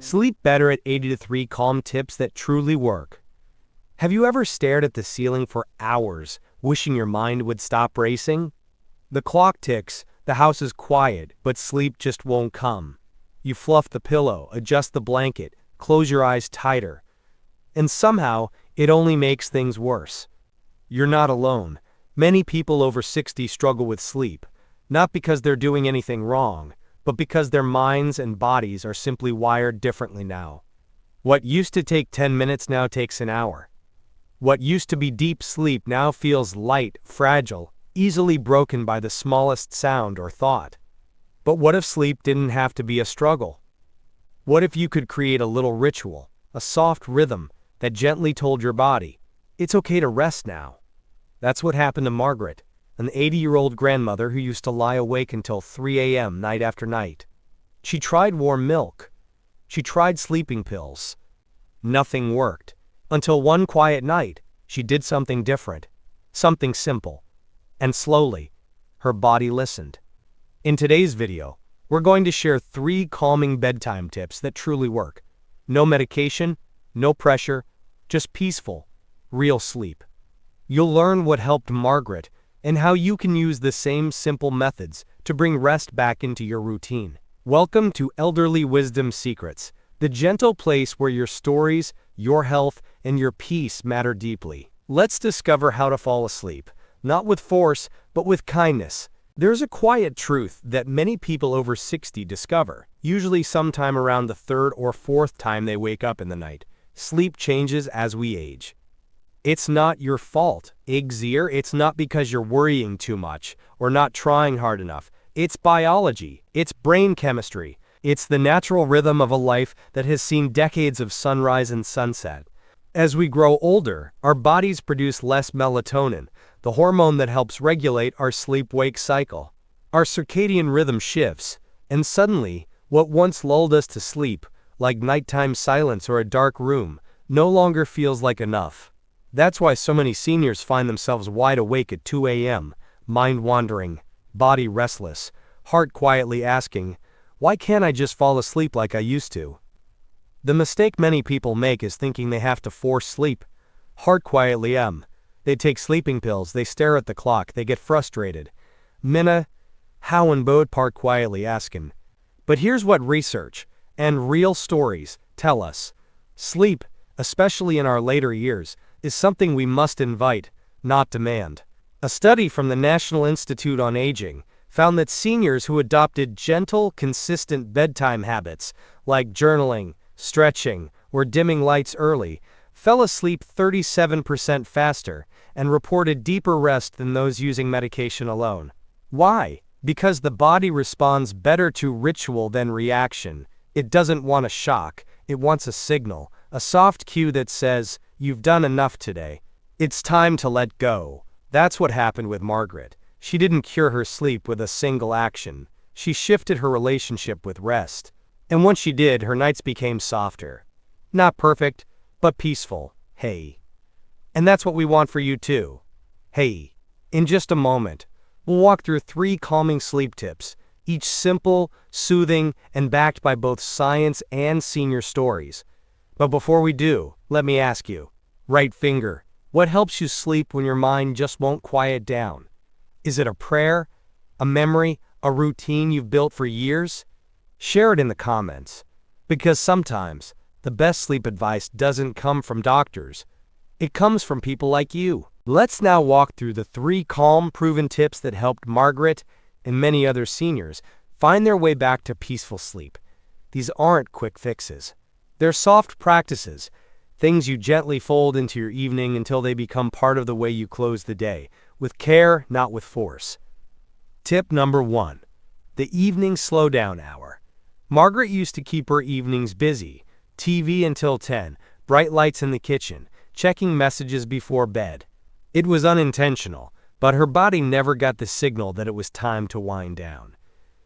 Sleep better at 80 to 3 calm tips that truly work. Have you ever stared at the ceiling for hours, wishing your mind would stop racing? The clock ticks, the house is quiet, but sleep just won't come. You fluff the pillow, adjust the blanket, close your eyes tighter. And somehow, it only makes things worse. You're not alone. Many people over 60 struggle with sleep, not because they're doing anything wrong, but because their minds and bodies are simply wired differently now. What used to take 10 minutes now takes an hour. What used to be deep sleep now feels light, fragile, easily broken by the smallest sound or thought. But what if sleep didn't have to be a struggle? What if you could create a little ritual, a soft rhythm that gently told your body, it's okay to rest now? That's what happened to Margaret, an 80-year-old grandmother who used to lie awake until 3 a.m. night after night. She tried warm milk. She tried sleeping pills. Nothing worked. Until one quiet night, she did something different. Something simple. And slowly, her body listened. In today's video, we're going to share 3 calming bedtime tips that truly work. No medication, no pressure, just peaceful, real sleep. You'll learn what helped Margaret and how you can use the same simple methods to bring rest back into your routine. Welcome to Elderly Wisdom Secrets, the gentle place where your stories, your health, and your peace matter deeply. Let's discover how to fall asleep, not with force, but with kindness. There's a quiet truth that many people over 60 discover, usually sometime around the 3rd or 4th time they wake up in the night. Sleep changes as we age. It's not your fault, Igzier. It's not because you're worrying too much or not trying hard enough. It's biology. It's brain chemistry. It's the natural rhythm of a life that has seen decades of sunrise and sunset. As we grow older, our bodies produce less melatonin, the hormone that helps regulate our sleep-wake cycle. Our circadian rhythm shifts, and suddenly, what once lulled us to sleep, like nighttime silence or a dark room, no longer feels like enough. That's why so many seniors find themselves wide awake at 2 a.m., mind wandering, body restless, heart quietly asking, why can't I just fall asleep like I used to? The mistake many people make is thinking they have to force sleep. Heart quietly They take sleeping pills, they stare at the clock, they get frustrated. Minna, how and bod part quietly asking. But here's what research and real stories tell us. Sleep, especially in our later years, is something we must invite, not demand. A study from the National Institute on Aging found that seniors who adopted gentle, consistent bedtime habits, like journaling, stretching, or dimming lights early, fell asleep 37% faster and reported deeper rest than those using medication alone. Why? Because the body responds better to ritual than reaction. It doesn't want a shock, it wants a signal, a soft cue that says, you've done enough today. It's time to let go. That's what happened with Margaret. She didn't cure her sleep with a single action. She shifted her relationship with rest. And once she did, her nights became softer. Not perfect, but peaceful. Hey. And that's what we want for you too. Hey. In just a moment, we'll walk through 3 calming sleep tips, each simple, soothing, and backed by both science and senior stories. But before we do, let me ask you, right finger, what helps you sleep when your mind just won't quiet down? Is it a prayer, a memory, a routine you've built for years? Share it in the comments, because sometimes the best sleep advice doesn't come from doctors. It comes from people like you. Let's now walk through the 3 calm, proven tips that helped Margaret and many other seniors find their way back to peaceful sleep. These aren't quick fixes. They're soft practices, things you gently fold into your evening until they become part of the way you close the day, with care, not with force. Tip number 1. The evening slowdown hour. Margaret used to keep her evenings busy, TV until 10, bright lights in the kitchen, checking messages before bed. It was unintentional, but her body never got the signal that it was time to wind down.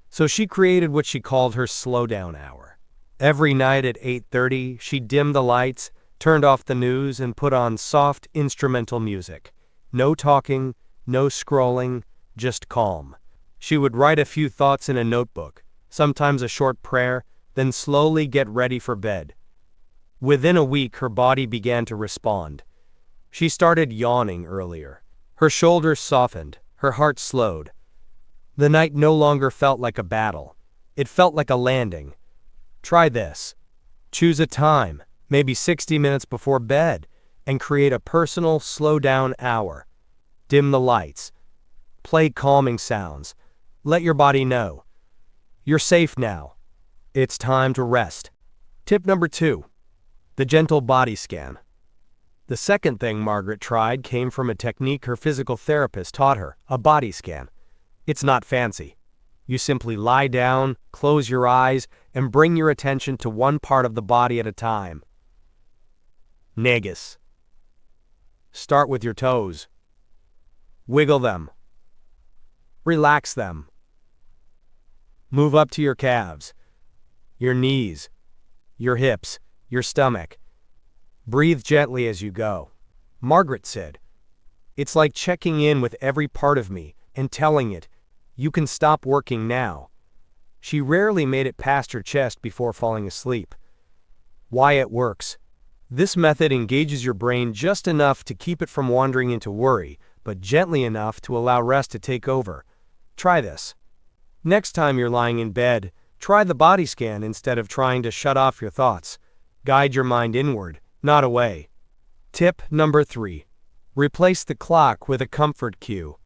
So she created what she called her slowdown hour. Every night at 8:30, she dimmed the lights, turned off the news, and put on soft instrumental music. No talking, no scrolling, just calm. She would write a few thoughts in a notebook, sometimes a short prayer, then slowly get ready for bed. Within a week, her body began to respond. She started yawning earlier. Her shoulders softened, her heart slowed. The night no longer felt like a battle. It felt like a landing. Try this. Choose a time, maybe 60 minutes before bed, and create a personal, slow-down hour. Dim the lights. Play calming sounds. Let your body know. You're safe now. It's time to rest. Tip number 2. The gentle body scan. The second thing Margaret tried came from a technique her physical therapist taught her, a body scan. It's not fancy. You simply lie down, close your eyes, and bring your attention to one part of the body at a time. Negus. Start with your toes. Wiggle them. Relax them. Move up to your calves, your knees, your hips, your stomach. Breathe gently as you go. Margaret said, "It's like checking in with every part of me and telling it, you can stop working now." She rarely made it past her chest before falling asleep. Why it works. This method engages your brain just enough to keep it from wandering into worry, but gently enough to allow rest to take over. Try this. Next time you're lying in bed, try the body scan instead of trying to shut off your thoughts. Guide your mind inward, not away. Tip number 3. Replace the clock with a comfort cue.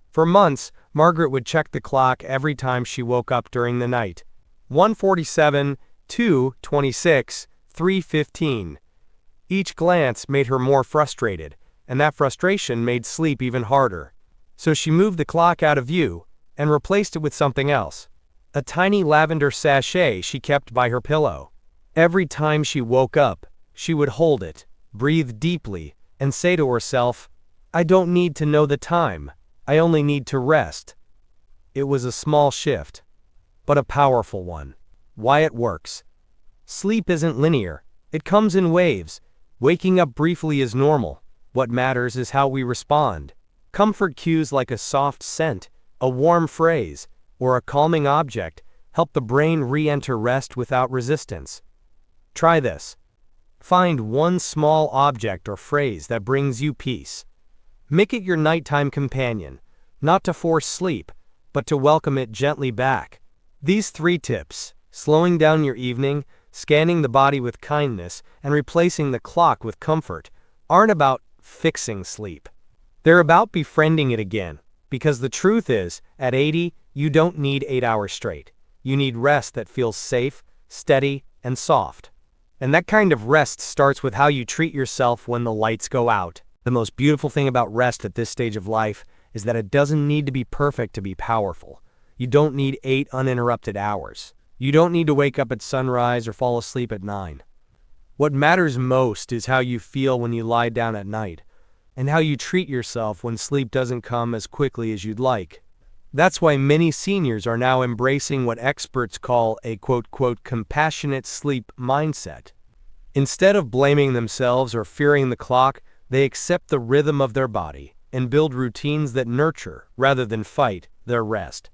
For months, Margaret would check the clock every time she woke up during the night. 1:47, 2:26, 3:15. Each glance made her more frustrated, and that frustration made sleep even harder. So she moved the clock out of view and replaced it with something else. A tiny lavender sachet she kept by her pillow. Every time she woke up, she would hold it, breathe deeply, and say to herself, "I don't need to know the time. I only need to rest." It was a small shift, but a powerful one. Why it works. Sleep isn't linear. It comes in waves. Waking up briefly is normal. What matters is how we respond. Comfort cues like a soft scent, a warm phrase, or a calming object help the brain re-enter rest without resistance. Try this. Find one small object or phrase that brings you peace. Make it your nighttime companion, not to force sleep, but to welcome it gently back. These 3 tips, slowing down your evening, scanning the body with kindness, and replacing the clock with comfort, aren't about fixing sleep. They're about befriending it again, because the truth is, at 80, you don't need 8 hours straight. You need rest that feels safe, steady, and soft. And that kind of rest starts with how you treat yourself when the lights go out. The most beautiful thing about rest at this stage of life is that it doesn't need to be perfect to be powerful. You don't need 8 uninterrupted hours. You don't need to wake up at sunrise or fall asleep at 9. What matters most is how you feel when you lie down at night, and how you treat yourself when sleep doesn't come as quickly as you'd like. That's why many seniors are now embracing what experts call a quote-quote compassionate sleep mindset. Instead of blaming themselves or fearing the clock, they accept the rhythm of their body and build routines that nurture, rather than fight, their rest.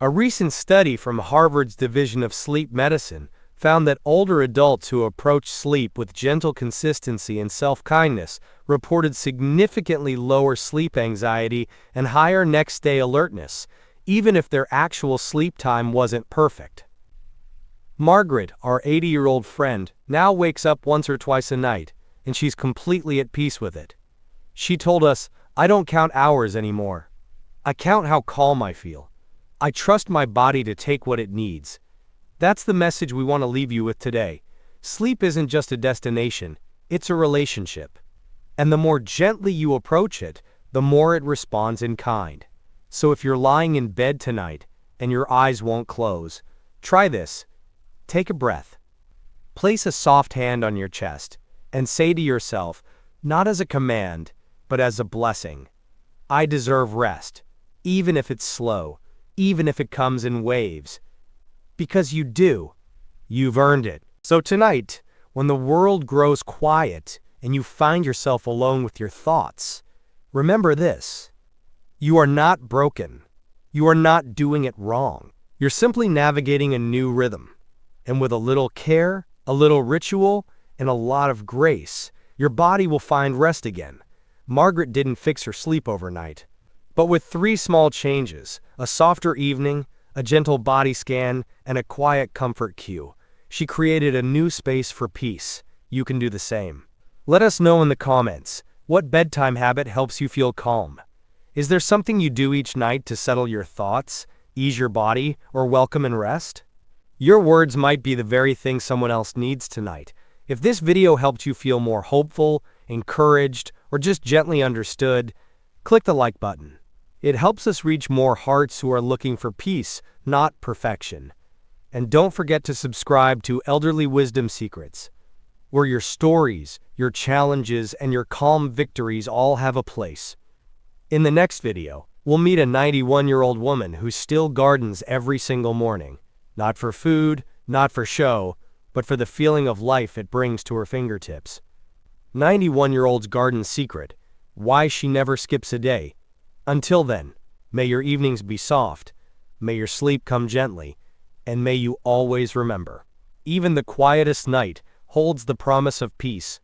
A recent study from Harvard's Division of Sleep Medicine found that older adults who approach sleep with gentle consistency and self-kindness reported significantly lower sleep anxiety and higher next-day alertness, even if their actual sleep time wasn't perfect. Margaret, our 80-year-old friend, now wakes up once or twice a night, and she's completely at peace with it. She told us, "I don't count hours anymore. I count how calm I feel. I trust my body to take what it needs." That's the message we want to leave you with today. Sleep isn't just a destination, it's a relationship. And the more gently you approach it, the more it responds in kind. So if you're lying in bed tonight and your eyes won't close, try this. Take a breath. Place a soft hand on your chest and say to yourself, not as a command, but as a blessing, "I deserve rest, even if it's slow, even if it comes in waves." Because you do. You've earned it. So tonight, when the world grows quiet and you find yourself alone with your thoughts, remember this. You are not broken. You are not doing it wrong. You're simply navigating a new rhythm. And with a little care, a little ritual, and a lot of grace, your body will find rest again. Margaret didn't fix her sleep overnight. But with 3 small changes, a softer evening, a gentle body scan, and a quiet comfort cue, she created a new space for peace. You can do the same. Let us know in the comments, what bedtime habit helps you feel calm? Is there something you do each night to settle your thoughts, ease your body, or welcome and rest? Your words might be the very thing someone else needs tonight. If this video helped you feel more hopeful, encouraged, or just gently understood, click the like button. It helps us reach more hearts who are looking for peace, not perfection. And don't forget to subscribe to Elderly Wisdom Secrets, where your stories, your challenges, and your calm victories all have a place. In the next video, we'll meet a 91-year-old woman who still gardens every single morning. Not for food, not for show, but for the feeling of life it brings to her fingertips. 91-year-old's garden secret: why she never skips a day. Until then, may your evenings be soft, may your sleep come gently, and may you always remember, even the quietest night holds the promise of peace.